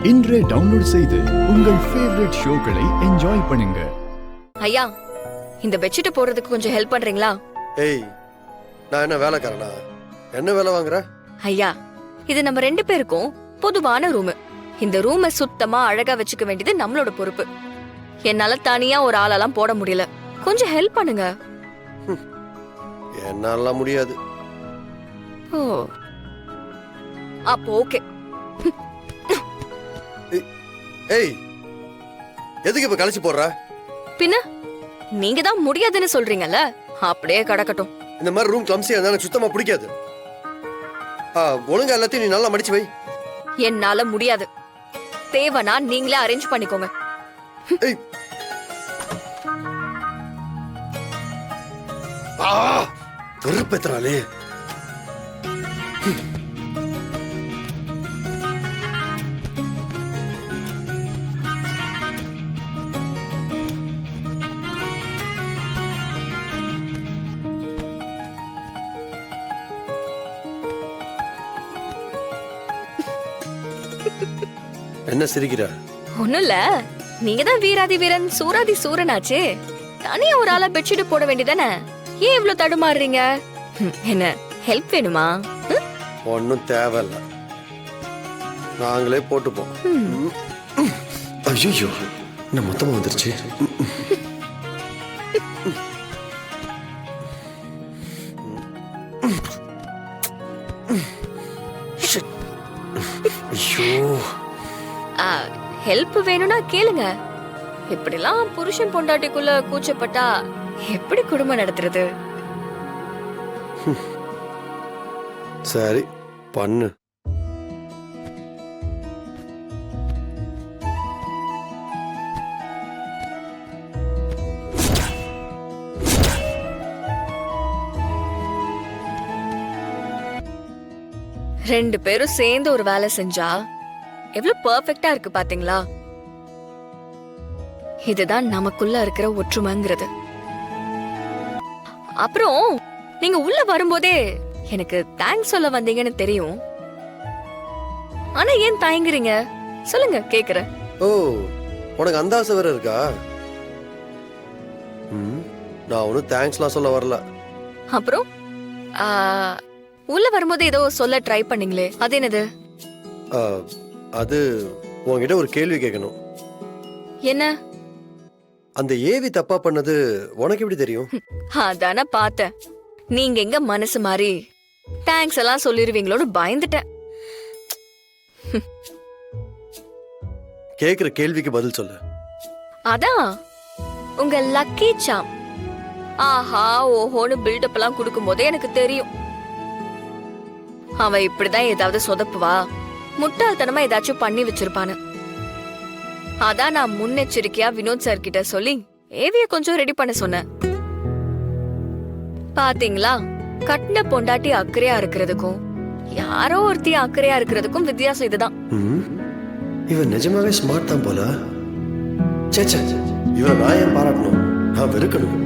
இன்றே டவுன்லோட் செய்து உங்கள் ஃபேவரட் ஷோக்களை என்ஜாய் பண்ணுங்க. ஐயா, இந்த பெட்ஷீட் போடுறதுக்கு கொஞ்சம் ஹெல்ப் பண்றீங்களா? ஏய், நான் என்ன வேலைக்காரனா? என்ன வேலை வாங்குற? ஐயா, இது நம்ம 2 பேருக்கும் பொதுவான ரூம். இந்த ரூமை சுத்தமா அழகா வச்சுக்க வேண்டியது நம்மளோட பொறுப்பு. என்னால தனியா ஒரு ஆளெல்லாம் போட முடியல. கொஞ்சம் ஹெல்ப் பண்ணுங்க. என்னால முடியாது. ஓ, அப்போ ஓகே. ஏய், எதுக்கு இப்ப கழிச்சு போடுற? பின்ன நீங்க தான் முடியாதுன்னு சொல்றீங்கல்ல, அப்படியே கடக்கட்டும். இந்த மாதிரி ரூம் கிளம்சியா இருந்தா எனக்கு சுத்தமா பிடிக்காது. ஒழுங்கா எல்லாத்தையும் நீ நல்லா மடிச்சு வை. என்னால முடியாது. தேவனா நீங்களே அரேஞ்ச் பண்ணிக்கோங்க. ஏய், வெறுப்பேத்துறாளே. என்ன சிரிக்கிற? ஒண்ணும் இல்ல, நீங்க தான் வீராதி வீரன் சூராதி சூரனாச்சே. தனியா ஒரு ஆளா பெட்ஷீட் போட வேண்டியதானே? ஏன் இவ்ளோ தடுமாறுறீங்க? என்ன ஹெல்ப் வேணுமா? ஒன்னும் தேவையில்ல, நாங்களே போட்டுப்போம். ஐயோ, என்ன மொத்தமா வந்துருச்சு. ஐயோ, ஹெல்ப் வேணும்னா கேளுங்க. இப்படிலாம் புருஷன் பொண்டாட்டிக்குள்ள கூச்சப்பட்டா எப்படி குடும்பம் நடத்துறது? சரி பண்ணு. ரெண்டு பேரும் சேர்ந்து ஒரு வேலை செஞ்சா எவ்வளவு பெர்ஃபெக்ட்டா இருக்கு பாத்தீங்களா? இதுதான் நமக்குள்ள இருக்கிற ஒற்றுமைங்கிறது. அப்புறம் நீங்க உள்ள வரும்போதே எனக்கு தேங்க்ஸ் சொல்ல வந்தீங்கன்னு தெரியும். ஆனா ஏன் தயங்குறீங்க? சொல்லுங்க, கேக்குறேன். ஓ, உனக்கு அந்த ஆசை வேற இருக்கா? நான் ஒன்னும் தேங்க்ஸ்லாம் சொல்ல வரல. அப்புறம் உள்ள வரும்போது ஏதோ சொல்ல ட்ரை பண்ணீங்களே, அது என்னது? அது உன்கிட்ட ஒரு கேள்வி கேட்கணும். என்ன? அந்த ஏவி தப்பா பண்ணது உனக்கு எப்படி தெரியும்? அதான பார்த்தேன். நீங்க எங்க மனசு மாறி தேங்க்ஸ் எல்லாம் சொல்லிருவீங்களோன்னு பயந்துட்டேன். கேக்குற கேள்விக்கு பதில் சொல்லு. அதான் உங்க லக்கி சாம் ஆஹா ஓஹோன்னு பில்டப் எல்லாம் கொடுக்கும் போதே எனக்கு தெரியும் அவன் இப்படிதான் ஏதாவது சொதப்புவா, முட்டாள்தனமா ஏதாச்சும் பண்ணி வச்சிருப்பான்னு. அதான் நான் முன்னெச்சரிக்கையா வினோத் சார் கிட்ட சொல்லி ஏவிய கொஞ்சம் ரெடி பண்ண சொன்னேன். பாத்தீங்களா, கட்டின பொண்டாட்டி அக்கறையா இருக்கிறதுக்கும் யாரோ ஒருத்தி அக்கறையா இருக்கிறதுக்கும் வித்தியாசம் இதுதான். இவன் நிஜமாவே ஸ்மார்ட் தான் போல. சேச்சே, இவன் நான் ஏன் பாராட்டணும்? நான் வெறுக்கணும்.